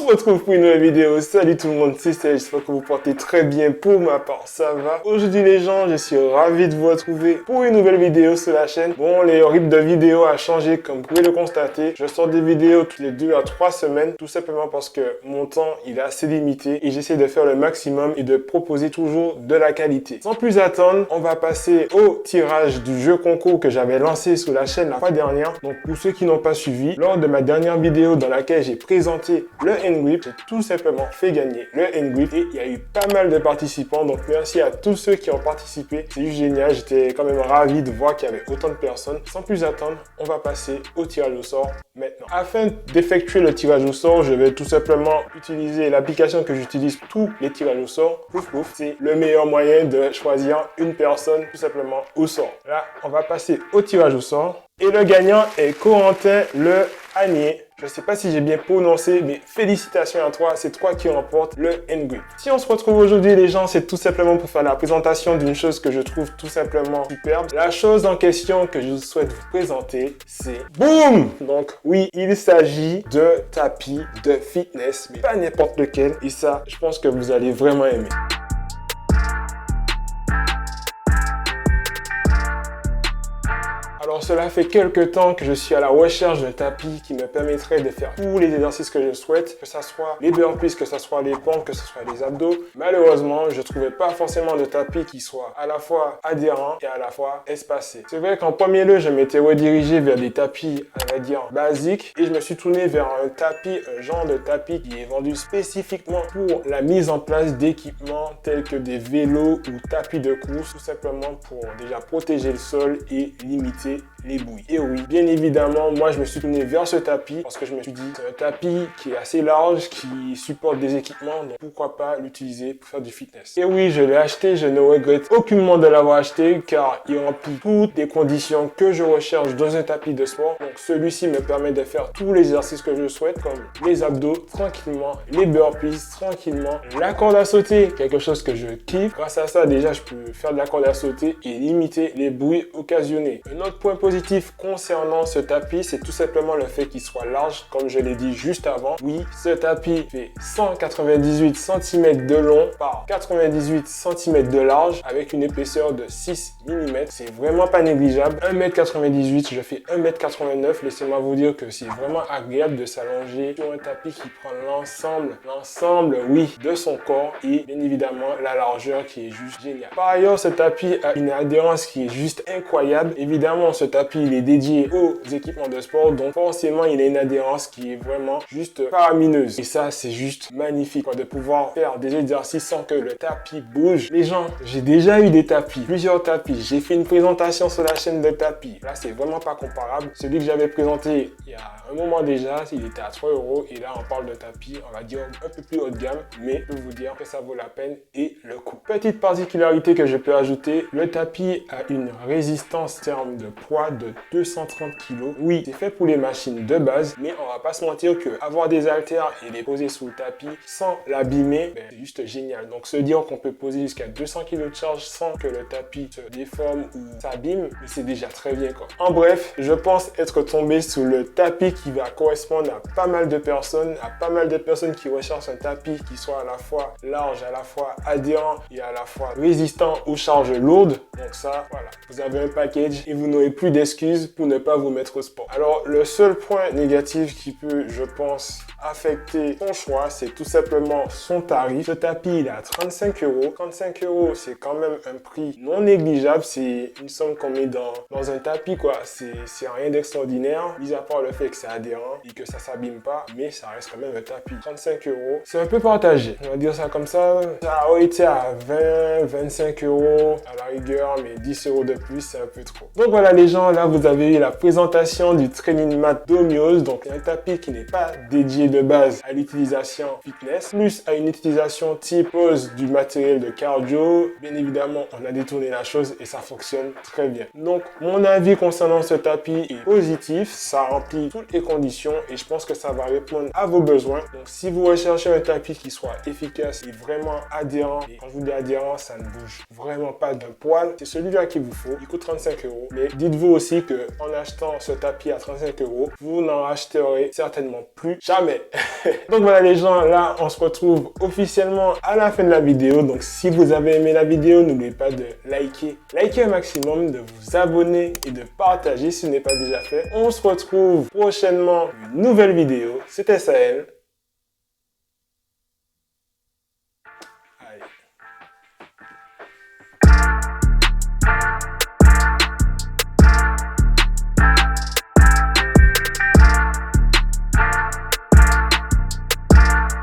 se retrouve pour une nouvelle vidéo. Salut tout le monde, c'est Steph, j'espère que vous portez très bien. Pour ma part, ça va. Aujourd'hui les gens, je suis ravi de vous retrouver pour une nouvelle vidéo sur la chaîne. Bon, les rythmes de vidéos a changé comme vous pouvez le constater. Je sors des vidéos toutes les 2 à 3 semaines, tout simplement parce que mon temps il est assez limité et j'essaie de faire le maximum et de proposer toujours de la qualité. Sans plus attendre, on va passer au tirage du jeu concours que j'avais lancé sur la chaîne la fois dernière. Donc pour ceux qui n'ont pas suivi, lors de ma dernière vidéo dans laquelle j'ai présenté le N-Grip, j'ai tout simplement fait gagner le N-Grip et il y a eu pas mal de participants. Donc merci à tous ceux qui ont participé. C'est juste génial. J'étais quand même ravi de voir qu'il y avait autant de personnes. Sans plus attendre, on va passer au tirage au sort maintenant. Afin d'effectuer le tirage au sort, je vais tout simplement utiliser l'application que j'utilise pour tous les tirages au sort. Pouf pouf, c'est le meilleur moyen de choisir une personne tout simplement au sort. Là, on va passer au tirage au sort. Et le gagnant est Corentin Le Hanier. Je ne sais pas si j'ai bien prononcé, mais félicitations à toi, c'est toi qui remporte le N-Grip. Si on se retrouve aujourd'hui les gens, c'est tout simplement pour faire la présentation d'une chose que je trouve tout simplement superbe. La chose en question que je souhaite vous présenter, c'est BOOM! Donc oui, il s'agit de tapis de fitness, mais pas n'importe lequel. Et ça, je pense que vous allez vraiment aimer. Alors cela fait quelques temps que je suis à la recherche d'un tapis qui me permettrait de faire tous les exercices que je souhaite, que ce soit les burpees, que ce soit les pompes, que ce soit les abdos. Malheureusement, je ne trouvais pas forcément de tapis qui soit à la fois adhérent et à la fois espacé. C'est vrai qu'en premier lieu, je m'étais redirigé vers des tapis, on va dire, basiques et je me suis tourné vers un tapis, un genre de tapis qui est vendu spécifiquement pour la mise en place d'équipements tels que des vélos ou tapis de course, tout simplement pour déjà protéger le sol et limiter les bouilles. Et oui, bien évidemment, moi je me suis tourné vers ce tapis parce que je me suis dit c'est un tapis qui est assez large, qui supporte des équipements, donc pourquoi pas l'utiliser pour faire du fitness. Et oui, je l'ai acheté, je ne regrette aucunement de l'avoir acheté car il remplit toutes les conditions que je recherche dans un tapis de sport. Donc celui-ci me permet de faire tous les exercices que je souhaite comme les abdos tranquillement, les burpees tranquillement, la corde à sauter, quelque chose que je kiffe. Grâce à ça, déjà je peux faire de la corde à sauter et limiter les bruits occasionnés. Un autre point positif concernant ce tapis, c'est tout simplement le fait qu'il soit large, comme je l'ai dit juste avant. Oui, ce tapis fait 198 cm de long par 98 cm de large avec une épaisseur de 6 mm. C'est vraiment pas négligeable. 1m98, je fais 1m89. Laissez-moi vous dire que c'est vraiment agréable de s'allonger sur un tapis qui prend l'ensemble, oui, de son corps et bien évidemment la largeur qui est juste géniale. Par ailleurs, ce tapis a une adhérence qui est juste incroyable. Évidemment, ce tapis il est dédié aux équipements de sport, donc forcément il a une adhérence qui est vraiment juste faramineuse. Et ça, c'est juste magnifique quoi, de pouvoir faire des exercices sans que le tapis bouge. Les gens, j'ai déjà eu des tapis, plusieurs tapis. J'ai fait une présentation sur la chaîne de tapis. Là, c'est vraiment pas comparable. Celui que j'avais présenté il y a un moment déjà, il était à 3 €. Et là, on parle de tapis, on va dire un peu plus haut de gamme, mais je peux vous dire que ça vaut la peine et le coup. Petite particularité que je peux ajouter, le tapis a une résistance en termes de poids de 230 kg. Oui, c'est fait pour les machines de base, mais on va pas se mentir que avoir des haltères et les poser sous le tapis sans l'abîmer, c'est juste génial. Donc se dire qu'on peut poser jusqu'à 200 kg de charge sans que le tapis se déforme ou s'abîme, c'est déjà très bien quoi. En bref, je pense être tombé sous le tapis qui va correspondre à pas mal de personnes, qui recherchent un tapis qui soit à la fois large, à la fois adhérent et à la fois résistant aux charges lourdes. Donc ça, voilà, vous avez un package et vous n'aurez plus d'excuses pour ne pas vous mettre au sport. Alors, le seul point négatif qui peut, je pense, affecter ton choix, c'est tout simplement son tarif. Ce tapis, il est à 35 €. 35 €, c'est quand même un prix non négligeable. C'est une somme qu'on met dans un tapis, quoi. C'est rien d'extraordinaire, mis à part le fait que c'est adhérent et que ça s'abîme pas, mais ça reste quand même un tapis. 35 €, c'est un peu partagé. On va dire ça comme ça. Ça aurait été à 20, 25 € à la rigueur, mais 10 € de plus, c'est un peu trop. Donc voilà les gens, là vous avez eu la présentation du Training Mat Domios, donc un tapis qui n'est pas dédié de base à l'utilisation fitness, plus à une utilisation type pose du matériel de cardio. Bien évidemment, on a détourné la chose et ça fonctionne très bien. Donc mon avis concernant ce tapis est positif, ça remplit toutes les conditions et je pense que ça va répondre à vos besoins. Donc si vous recherchez un tapis qui soit efficace et vraiment adhérent, et quand je vous dis adhérent, ça ne bouge vraiment pas d'un poil, c'est celui-là qu'il vous faut. Il coûte 35 €. Mais dites-vous aussi que en achetant ce tapis à 35 €, vous n'en racheterez certainement plus jamais. Donc voilà les gens, là on se retrouve officiellement à la fin de la vidéo. Donc si vous avez aimé la vidéo, n'oubliez pas de liker un maximum, de vous abonner et de partager si ce n'est pas déjà fait. On se retrouve prochainement pour une nouvelle vidéo. C'était Sahel.